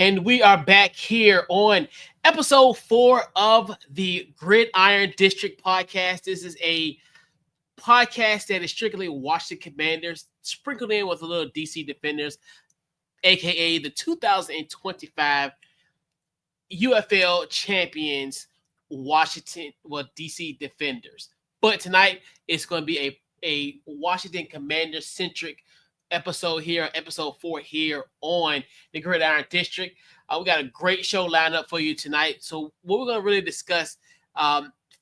And we are back here on episode 4 of the Gridiron District podcast. This is a podcast that is strictly Washington Commanders, sprinkled in with a little DC Defenders, aka the 2025 UFL champions, DC Defenders. But tonight it's going to be a Washington Commander centric episode here, episode 4 here on the Gridiron District. We got a great show lined up for you tonight. So what we're going to really discuss,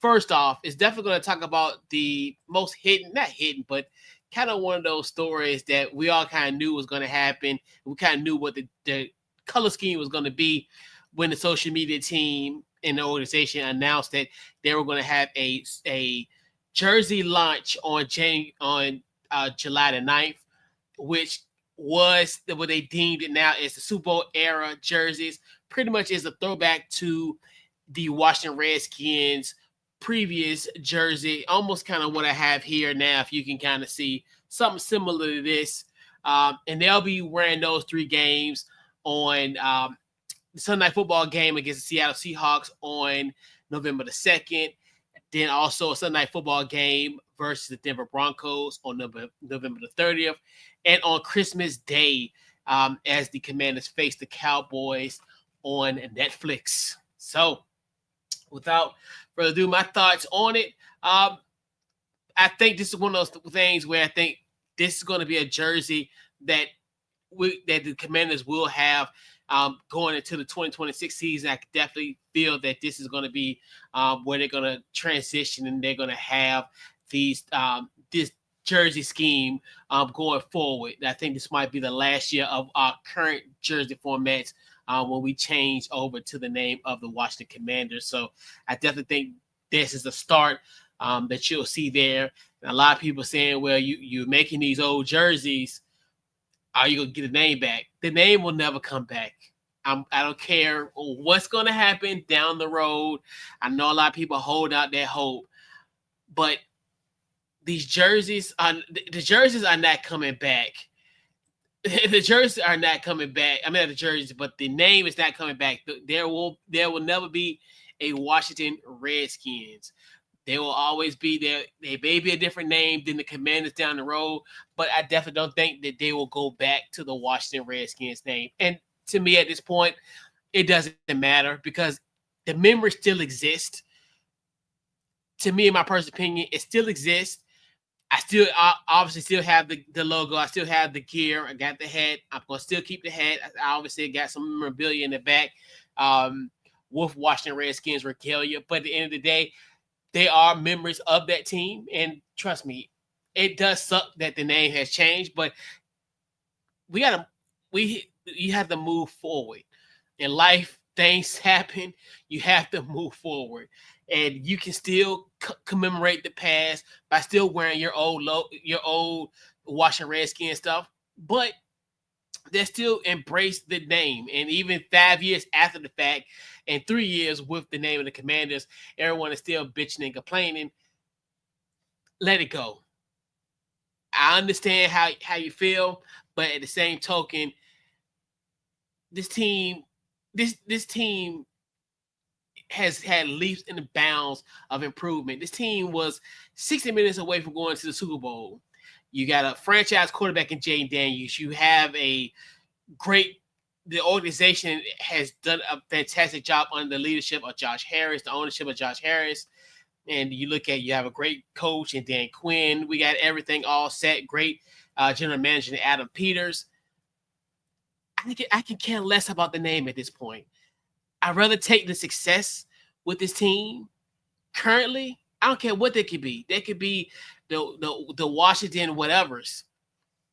first off, is definitely going to talk about the most not hidden, but kind of one of those stories that we all kind of knew was going to happen. We kind of knew what the color scheme was going to be when the social media team and the organization announced that they were going to have a jersey launch on July the 9th, which was what they deemed it now as the Super Bowl era jerseys. Pretty much is a throwback to the Washington Redskins previous jersey, almost kind of what I have here now, if you can kind of see something similar to this. And they'll be wearing those 3 games on the Sunday Night Football game against the Seattle Seahawks on November the 2nd. Then also a Sunday Night Football game versus the Denver Broncos on November the 30th. And on Christmas Day, as the Commanders face the Cowboys on Netflix. So without further ado, my thoughts on it. I think this is one of those things where I think this is going to be a jersey that the Commanders will have going into the 2026 season. I could definitely feel that this is going to be where they're going to transition and they're going to have this jersey scheme going forward. I think this might be the last year of our current jersey formats when we change over to the name of the Washington Commanders. So I definitely think this is a start that you'll see there. And a lot of people saying, well, you're making these old jerseys. Are you going to get the name back? The name will never come back. I don't care what's going to happen down the road. I know a lot of people hold out their hope, but the jerseys are not coming back. The jerseys are not coming back. I mean, not the jerseys, but the name is not coming back. There will never be a Washington Redskins. They will always be there. They may be a different name than the Commanders down the road, but I definitely don't think that they will go back to the Washington Redskins name. And to me, at this point, it doesn't matter because the memory still exists. To me, in my personal opinion, it still exists. I obviously still have the logo. I still have the gear. I got the hat. I'm going to still keep the hat. I obviously got some memorabilia in the back with Washington Redskins regalia. But at the end of the day, they are members of that team. And trust me, it does suck that the name has changed. But you have to move forward. In life, things happen. You have to move forward. And you can still commemorate the past by still wearing your old Washington Redskins stuff, but they still embrace the name. And even 5 years after the fact, and 3 years with the name of the Commanders, everyone is still bitching and complaining. Let it go. I understand how you feel, but at the same token, this team has had leaps in the bounds of improvement. This team was 60 minutes away from going to the Super Bowl. You got a franchise quarterback in Jayden Daniels. You have the organization has done a fantastic job under the leadership of Josh Harris, the ownership of Josh Harris. And you have a great coach in Dan Quinn. We got everything all set. Great general manager Adam Peters. I can care less about the name at this point. I'd rather take the success with this team currently. I don't care what they could be. They could be the Washington whatevers.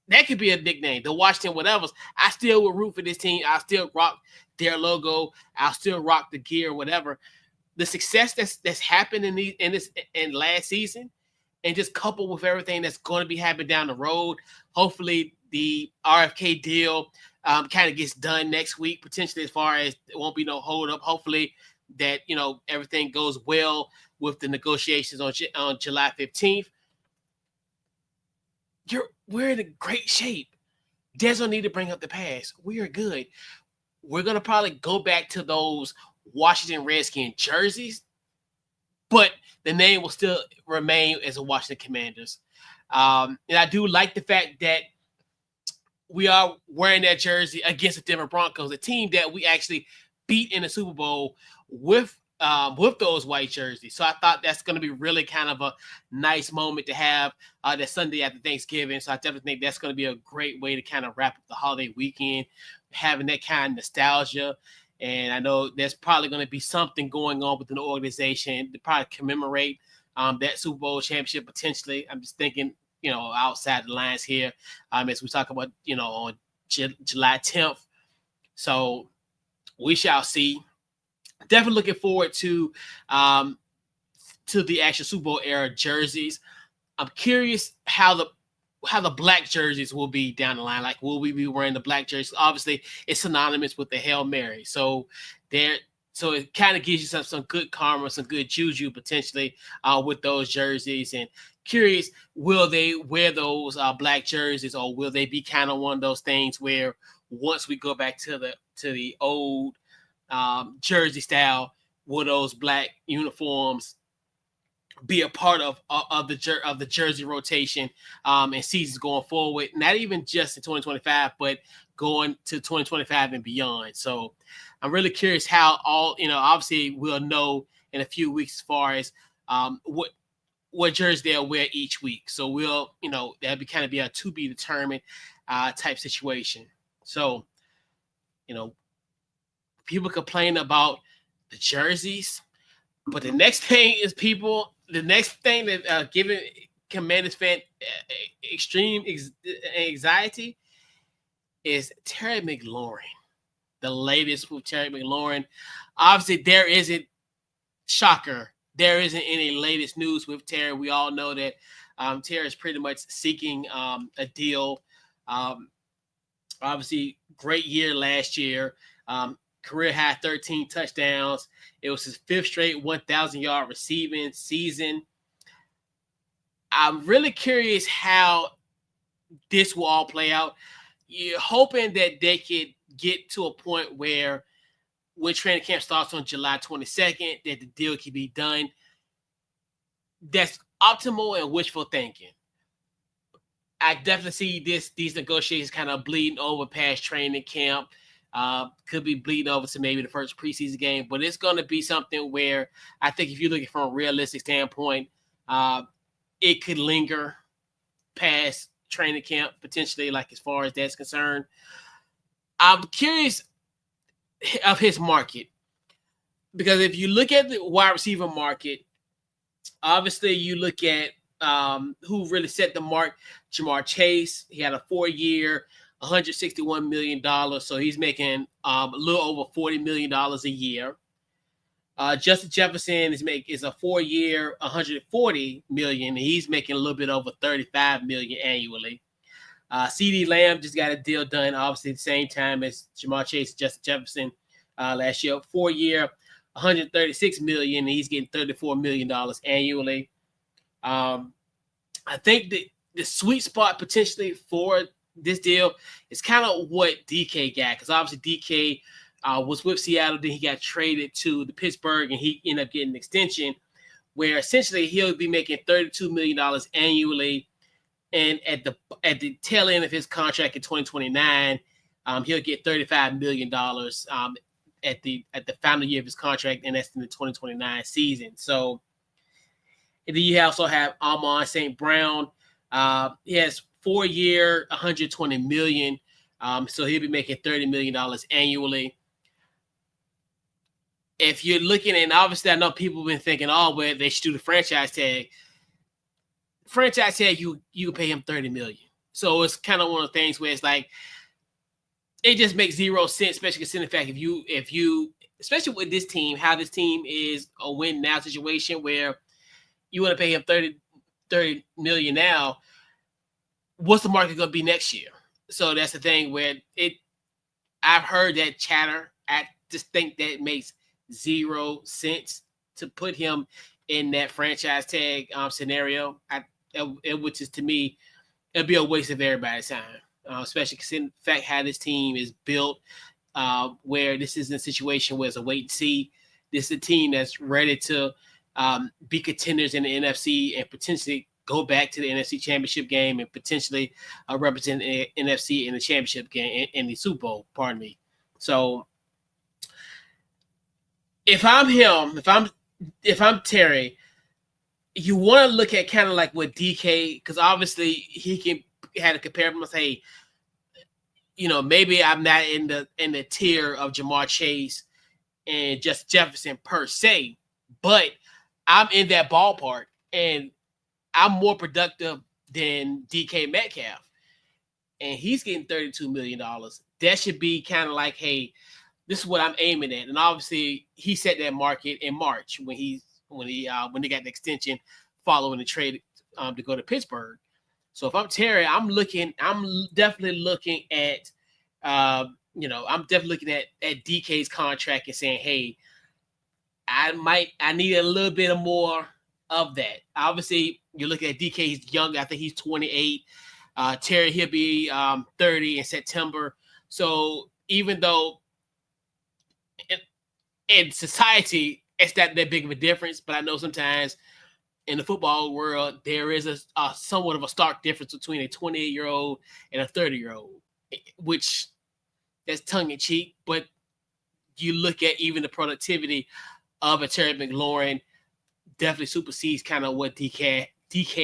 That could be a nickname, the Washington whatevers. I still would root for this team. I'll still rock their logo. I'll still rock the gear, whatever. The success that's happened in last season, and just coupled with everything that's going to be happening down the road. Hopefully, the RFK deal kind of gets done next week, potentially, as far as there won't be no hold up. Hopefully that, everything goes well with the negotiations on July 15th. We're in a great shape. Des don't need to bring up the past. We are good. we're going to probably go back to those Washington Redskins jerseys, but the name will still remain as a Washington Commanders. And I do like the fact that we are wearing that jersey against the Denver Broncos, a team that we actually beat in the Super Bowl with those white jerseys. So I thought that's going to be really kind of a nice moment to have that Sunday after Thanksgiving. So I definitely think that's going to be a great way to kind of wrap up the holiday weekend, having that kind of nostalgia. And I know there's probably going to be something going on within the organization to probably commemorate that Super Bowl championship potentially. I'm just thinking, outside the lines here, as we talk about, on July 10th. So we shall see. Definitely looking forward to the actual Super Bowl era jerseys. I'm curious how the black jerseys will be down the line. Like, will we be wearing the black jerseys? Obviously, it's synonymous with the Hail Mary. So it kind of gives you some good karma, some good juju potentially with those jerseys. And curious, will they wear those black jerseys, or will they be kind of one of those things where once we go back to the old jersey style, will those black uniforms be a part of the jersey rotation and seasons going forward, not even just in 2025, but going to 2025 and beyond. So I'm really curious how obviously we'll know in a few weeks as far as what jersey they'll wear each week. So we'll, that'd be kind of be a to be determined type situation. So, people complain about the jerseys, but the next thing that giving Commanders fan extreme anxiety is Terry McLaurin. The latest with Terry McLaurin. Obviously, there isn't any latest news with Terry. We all know that Terry is pretty much seeking a deal. Obviously, great year last year. Career high 13 touchdowns. It was his 5th straight 1,000-yard receiving season. I'm really curious how this will all play out. You're hoping that they could get to a point where when training camp starts on July 22nd, that the deal can be done. That's optimal and wishful thinking. I definitely see these negotiations kind of bleeding over past training camp. Could be bleeding over to maybe the first preseason game, but it's going to be something where I think if you're looking from a realistic standpoint, it could linger past training camp potentially, like as far as that's concerned. I'm curious of his market, because if you look at the wide receiver market, obviously you look at who really set the mark. Jamar Chase, he had a 4-year, $161 million, so he's making a little over $40 million a year. Justin Jefferson is a 4-year, $140 million, and he's making a little bit over $35 million annually. CeeDee Lamb just got a deal done, obviously at the same time as Jamar Chase and Justin Jefferson last year. 4-year, $136 million, and he's getting $34 million annually. I think the sweet spot potentially for this deal is kind of what DK got, because obviously DK was with Seattle, then he got traded to the Pittsburgh, and he ended up getting an extension where essentially he'll be making $32 million annually, and at the tail end of his contract in 2029, he'll get $35 million at the final year of his contract, and that's in the 2029 season. So, and then you also have Amon St. Brown. He has 4-year, $120 million. So he'll be making $30 million annually. If you're looking, and obviously I know people have been thinking, well, they should do the franchise tag. Franchise tag, you can pay him $30 million. So it's kind of one of the things where it's like, it just makes zero sense, especially considering the fact if you, especially with this team, how this team is a win now situation where you want to pay him $30 million now. What's the market going to be next year? So that's the thing where I've heard that chatter. I just think that makes zero sense to put him in that franchise tag scenario. Which is, to me, it'd be a waste of everybody's time, especially considering the fact how this team is built. where this is a situation where it's a wait and see. This is a team that's ready to be contenders in the NFC and potentially go back to the NFC Championship game and potentially represent the NFC in the championship game in the Super Bowl. Pardon me. So if I'm him, if I'm Terry, you want to look at kind of like what DK, because obviously he can had to compare him and say, maybe I'm not in the tier of Jamar Chase and Justin Jefferson per se, but I'm in that ballpark and I'm more productive than DK Metcalf. And he's getting $32 million. That should be kind of like, hey, this is what I'm aiming at. And obviously he set that market in March when they got the extension following the trade to go to Pittsburgh. So if I'm Terry, I'm definitely looking at DK's contract and saying, hey, I need a little bit more of that. Obviously, you look at DK, he's young. I think he's 28. Terry, he'll be 30 in September. So even though in society, it's not that big of a difference, but I know sometimes in the football world, there is a somewhat of a stark difference between a 28-year-old and a 30-year-old, which that's tongue-in-cheek, but you look at even the productivity of a Terry McLaurin definitely supersedes kind of what DK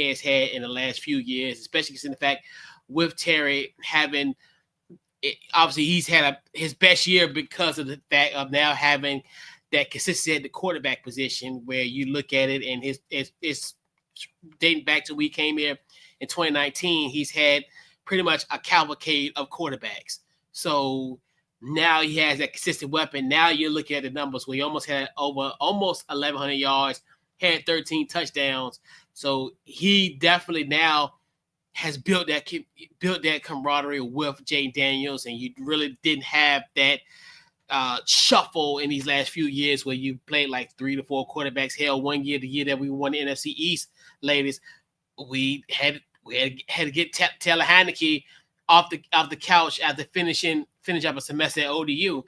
has had in the last few years, especially in the fact with Terry having obviously he's had his best year because of the fact of now having that consistency at the quarterback position, where you look at it and it's dating back to when he came here in 2019, he's had pretty much a cavalcade of quarterbacks. So now he has that consistent weapon. Now you're looking at the numbers where he almost had almost 1,100 yards, had 13 touchdowns. So he definitely now has built that camaraderie with Jay Daniels, and you really didn't have that shuffle in these last few years where you played like 3 to 4 quarterbacks. Hell, one year, the year that we won the NFC East, ladies, we had to get Taylor Heineke off the couch after finish up a semester at ODU,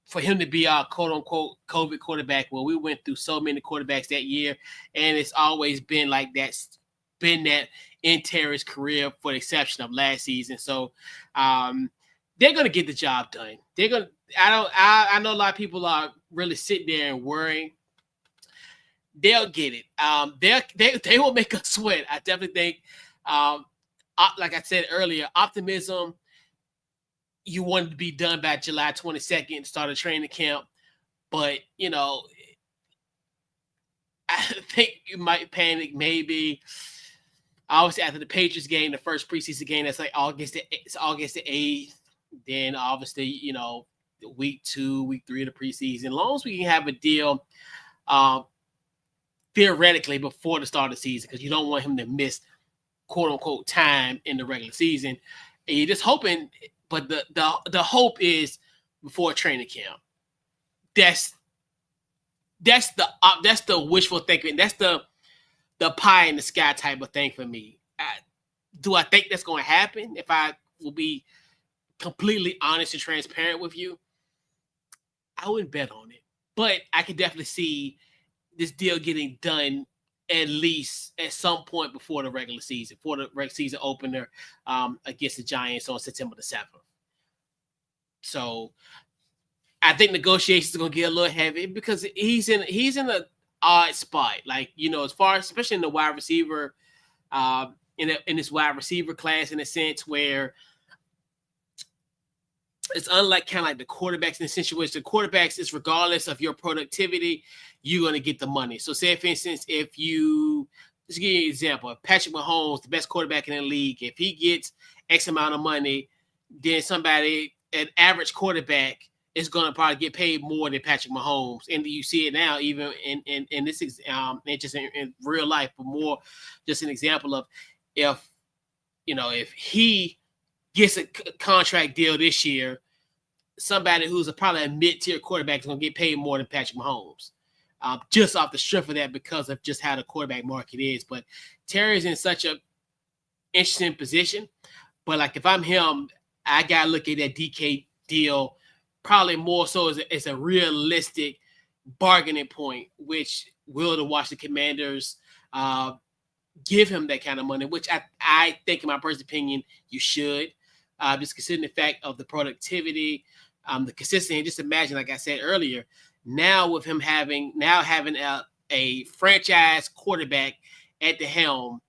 for him to be our quote unquote COVID quarterback. Well, we went through so many quarterbacks that year, and it's always been like that's been that in Terry's career, for the exception of last season. So they're gonna get the job done. I know a lot of people are really sitting there and worrying. They'll get it. They will make us sweat. I definitely think, like I said earlier, optimism. You want it to be done by July 22nd, start a training camp. But, I think you might panic maybe. Obviously, after the Patriots game, the first preseason game, that's like August the 8th. Then, obviously, week 2, week 3 of the preseason. As long as we can have a deal theoretically before the start of the season, because you don't want him to miss, quote-unquote, time in the regular season. And you're just hoping, but the hope is before training camp. That's the wishful thinking. That's the pie in the sky type of thing for me. Do I think that's going to happen? If I will be completely honest and transparent with you, I wouldn't bet on it. But I can definitely see this deal getting done at least at some point before the regular season, for the regular season opener against the Giants on September the 7th. So I think negotiations are going to get a little heavy because he's in an odd spot. Like, as far as, especially in the wide receiver, in this wide receiver class, in a sense where it's unlike kind of like the quarterbacks in the situation. The quarterbacks is regardless of your productivity, you're going to get the money. So say, for instance, let's give you an example. If Patrick Mahomes, the best quarterback in the league, if he gets X amount of money, then an average quarterback is going to probably get paid more than Patrick Mahomes. And you see it now, even in this, just in real life, but more just an example of if he gets a contract deal this year, somebody who's probably a mid-tier quarterback is going to get paid more than Patrick Mahomes, just off the strength of that, because of just how the quarterback market is. But Terry's in such a interesting position. But like if I'm him, I gotta look at that DK deal, probably more so as a realistic bargaining point, which will the Washington Commanders give him that kind of money, which I think, in my personal opinion, you should. Just considering the fact of the productivity, the consistency. Just imagine, like I said earlier, now with him having a franchise quarterback at the helm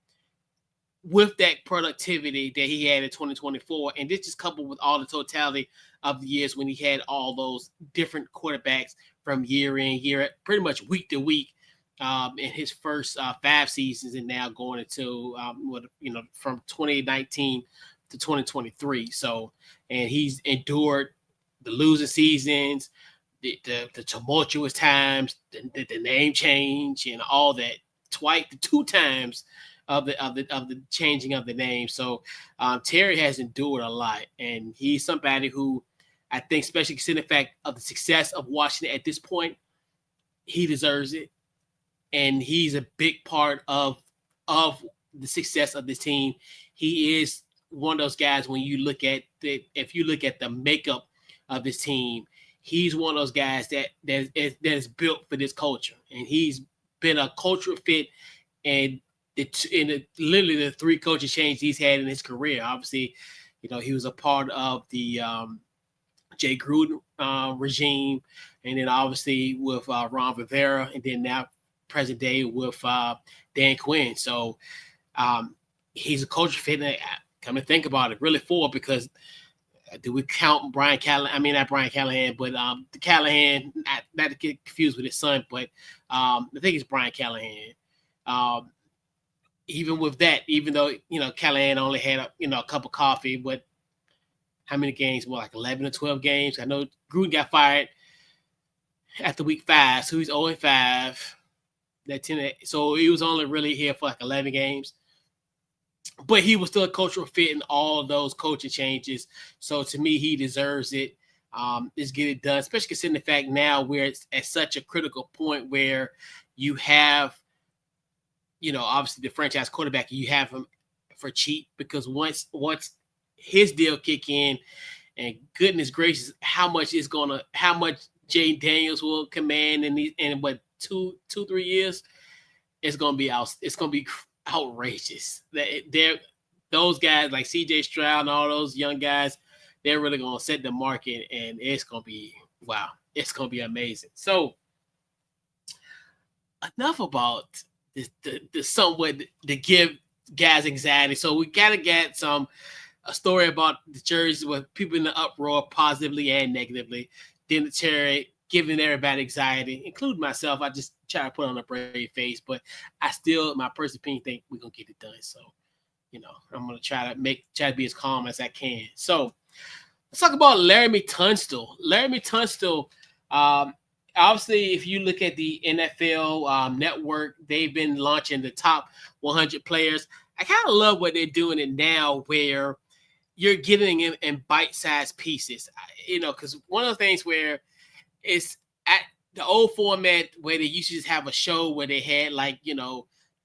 with that productivity that he had in 2024, and this just coupled with all the totality of the years when he had all those different quarterbacks from year in, year out, pretty much week to week, in his first 5 seasons, and now going into from 2019 to 2023. So, and he's endured the losing seasons, the tumultuous times, the name change, and all that two times of the changing of the name. So Terry has endured a lot, and he's somebody who I think, especially considering the fact of the success of Washington at this point, he deserves it, and he's a big part of the success of this team. He is one of those guys. When you look at if you look at the makeup of this team, he's one of those guys that is built for this culture, and he's been a cultural fit. And literally the 3 coaching changes he's had in his career. Obviously, he was a part of the Jay Gruden regime, and then obviously with Ron Rivera, and then now present day with Dan Quinn. So he's a culture fit. And come and think about it, really, because do we count Brian Callahan? I mean, not Brian Callahan, but the Callahan, not to get confused with his son, but I think it's Brian Callahan. Even with that, even though, Callahan only had a cup of coffee, but how many games? Well, like 11 or 12 games. I know Gruden got fired after week 5, so he's 0-5. So he was only really here for like 11 games. But he was still a cultural fit in all of those coaching changes. So to me, he deserves it. Let's get it done, especially considering the fact now we're at such a critical point where you have, obviously the franchise quarterback, you have him for cheap, because once his deal kick in, and goodness gracious, how much Jay Daniels will command in what 2-3 years, it's gonna be outrageous. Those guys like CJ Stroud and all those young guys, they're really gonna set the market, and it's gonna be wow. It's gonna be amazing. So enough about the somewhat to give guys anxiety. So we gotta get a story about the jerseys with people in the uproar, positively and negatively. Then the Terry giving everybody anxiety, including myself. I just try to put on a brave face, but I still, my personal opinion, think we're gonna get it done. So, I'm gonna try to be as calm as I can. So let's talk about Larmey Tunsil. Larmey Tunsil, obviously, if you look at the NFL network, they've been launching the top 100 players. I kind of love what they're doing it now, where you're getting it in bite-sized pieces. Because one of the things where it's at the old format where they used to just have a show where they had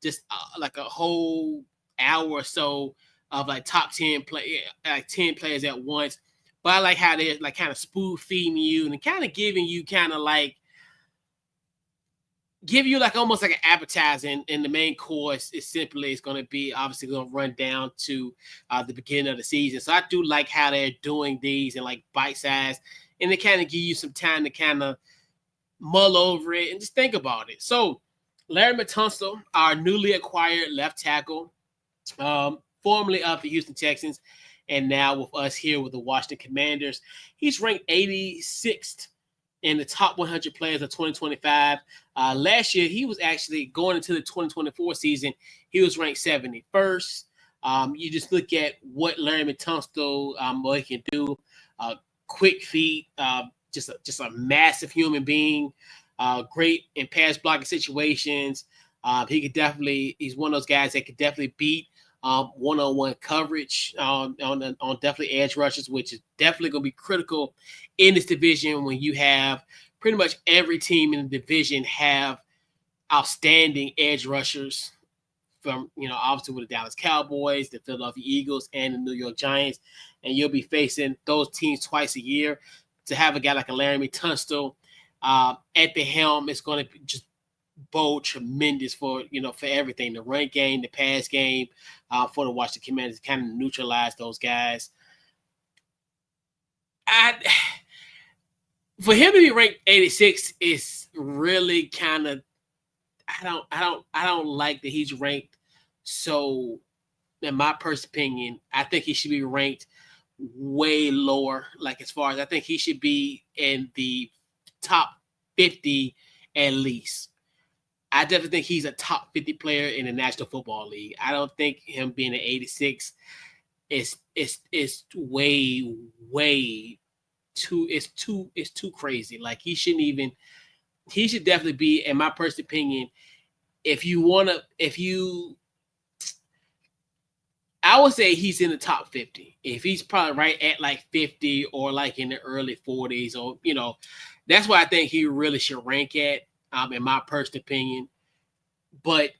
just like a whole hour or so of like top 10 players at once. But I like how they're like kind of spoon feeding you and kind of giving you give you like almost like an appetizer, and the main course is going to be obviously going to run down to the beginning of the season. So I do like how they're doing these in like bite size, and they kind of give you some time to kind of mull over it and just think about it. So Larmey Tunsil, our newly acquired left tackle, formerly of the Houston Texans, and now with us here with the Washington Commanders, he's ranked 86th in the top 100 players of 2025. Last year, he was actually going into the 2024 season, he was ranked 71st. You just look at what Larmey Tunsil, what he can do. Quick feet, just a massive human being. Great in pass blocking situations. He's one of those guys that could definitely beat one-on-one coverage on definitely edge rushes, which is definitely going to be critical in this division when you have pretty much every team in the division have outstanding edge rushers. from, obviously with the Dallas Cowboys, the Philadelphia Eagles, and the New York Giants. And you'll be facing those teams twice a year. To have a guy like a Larmey Tunsil at the helm is going to just bode tremendous for everything, the run game, the pass game, for the Washington Commanders to kind of neutralize those guys. For him to be ranked 86 is really kind of, I don't like that he's ranked so. In my personal opinion, I think he should be ranked way lower. Like, as far as, I think he should be in the top 50 at least. I definitely think he's a top 50 player in the National Football League. I don't think him being an 86 is way too crazy. Like, he should definitely be, in my personal opinion, I would say he's in the top 50. If he's probably right at like 50 or like in the early 40s, or that's why I think he really should rank at, in my personal opinion. But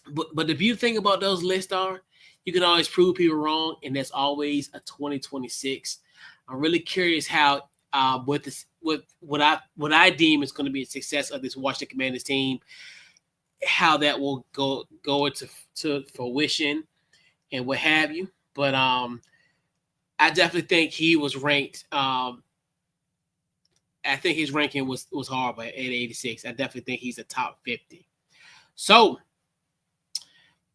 the beautiful thing about those lists are you can always prove people wrong, and that's always a 2026. I'm really curious how with what I deem is going to be a success of this Washington Commanders team, how that will go into fruition and what have you. But I definitely think he was ranked. I think his ranking was horrible at 86. I definitely think he's a top 50. So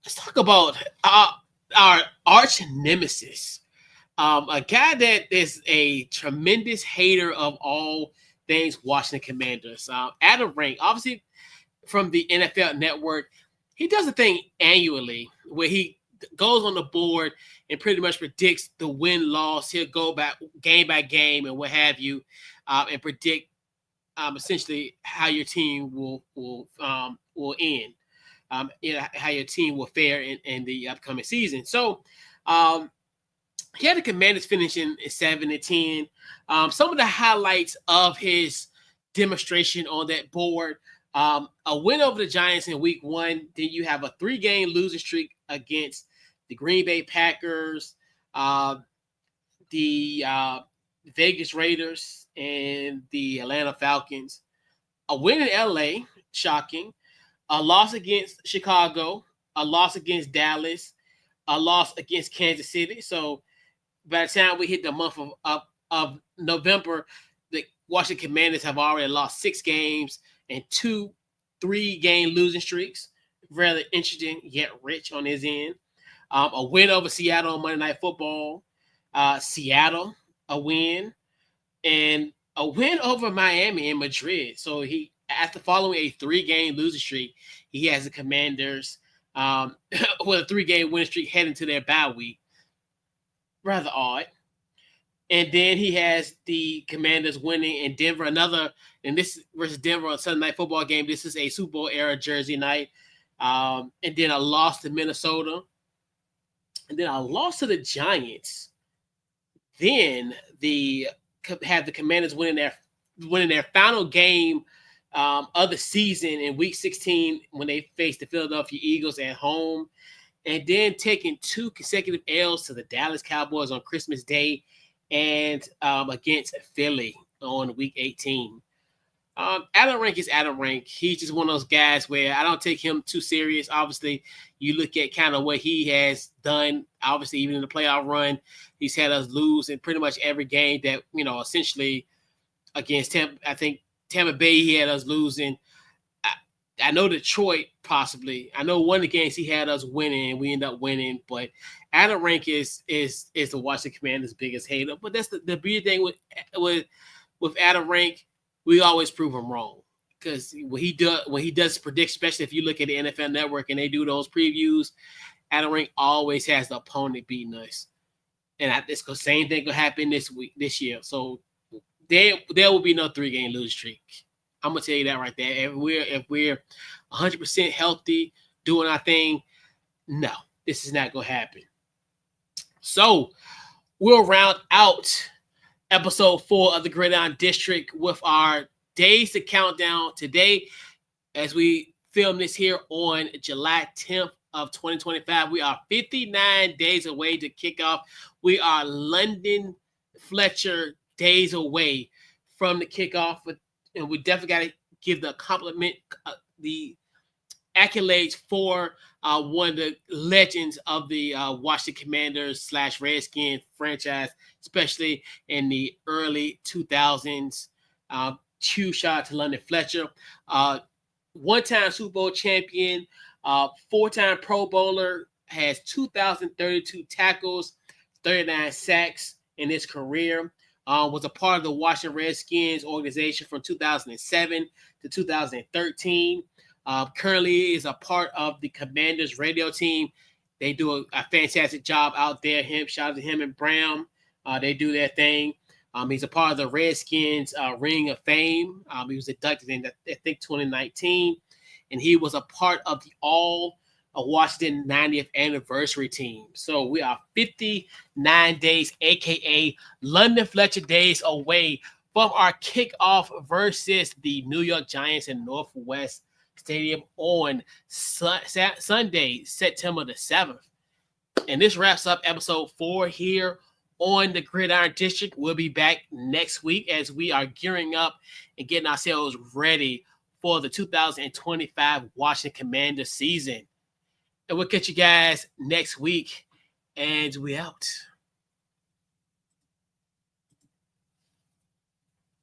let's talk about our arch nemesis, a guy that is a tremendous hater of all things Washington Commanders. Adam Rank, obviously from the NFL Network, he does a thing annually where he goes on the board and pretty much predicts the win-loss. He'll go back game by game and what have you, and predict essentially how your team will end, how your team will fare in the upcoming season. So he had the Commanders finishing 7-10. Some of the highlights of his demonstration on that board: a win over the Giants in week 1. Then you have a 3-game losing streak against the Green Bay Packers, the Vegas Raiders, and the Atlanta Falcons. A win in LA, shocking. A loss against Chicago. A loss against Dallas. A loss against Kansas City. So by the time we hit the month of November, the Washington Commanders have already lost 6 games and 2 3-game losing streaks. Rather interesting yet rich on his end. A win over Seattle on Monday Night Football. Seattle, a win. And a win over Miami and Madrid. So he, after following a 3-game losing streak, he has the Commanders with a 3-game win streak heading to their bye week. Rather odd. And then he has the Commanders winning in Denver, and this versus Denver on Sunday Night Football game. This is a Super Bowl era Jersey night. And then a loss to Minnesota. And then a loss to the Giants. Then have the Commanders winning their final game of the season in Week 16 when they faced the Philadelphia Eagles at home, and then taking 2 consecutive L's to the Dallas Cowboys on Christmas Day and against Philly on Week 18. Adam Rank is Adam Rank. He's just one of those guys where I don't take him too serious. Obviously, you look at kind of what he has done. Obviously, even in the playoff run, he's had us lose in pretty much every game that, essentially against Tampa Bay, he had us losing. I know Detroit possibly. I know one of the games he had us winning, and we end up winning. But Adam Rank is the Washington Commanders' biggest hater. But that's the beauty thing with Adam Rank. We always prove him wrong, because when he does predict, especially if you look at the NFL Network and they do those previews, Adam Rank always has the opponent beating us, and it's the same thing will happen this year. So there will be no 3-game losing streak. I'm gonna tell you that right there. If we're 100% healthy, doing our thing, no, this is not gonna happen. So we'll round out episode 4 of the Gridiron District with our days to count down today, as we film this here on July 10th of 2025. We are 59 days away to kick off. We are London Fletcher days away from the kickoff, and we definitely got to give the compliment, the accolades for one of the legends of the Washington Commanders / Redskins franchise, especially in the early 2000s. Huge shout out to London Fletcher, one-time Super Bowl champion, four-time Pro Bowler, has 2,032 tackles, 39 sacks in his career. Was a part of the Washington Redskins organization from 2007 to 2013. Currently is a part of the Commanders radio team. They do a fantastic job out there. Shout out to him and Brown. They do their thing. He's a part of the Redskins Ring of Fame. He was inducted in, I think, 2019. And he was a part of the Washington 90th anniversary team. So we are 59 days, a.k.a. London Fletcher days away from our kickoff versus the New York Giants in Northwest Stadium on Sunday, September the 7th. And this wraps up episode 4 here on the Gridiron District. We'll be back next week as we are gearing up and getting ourselves ready for the 2025 Washington Commanders season. And we'll catch you guys next week. And we out.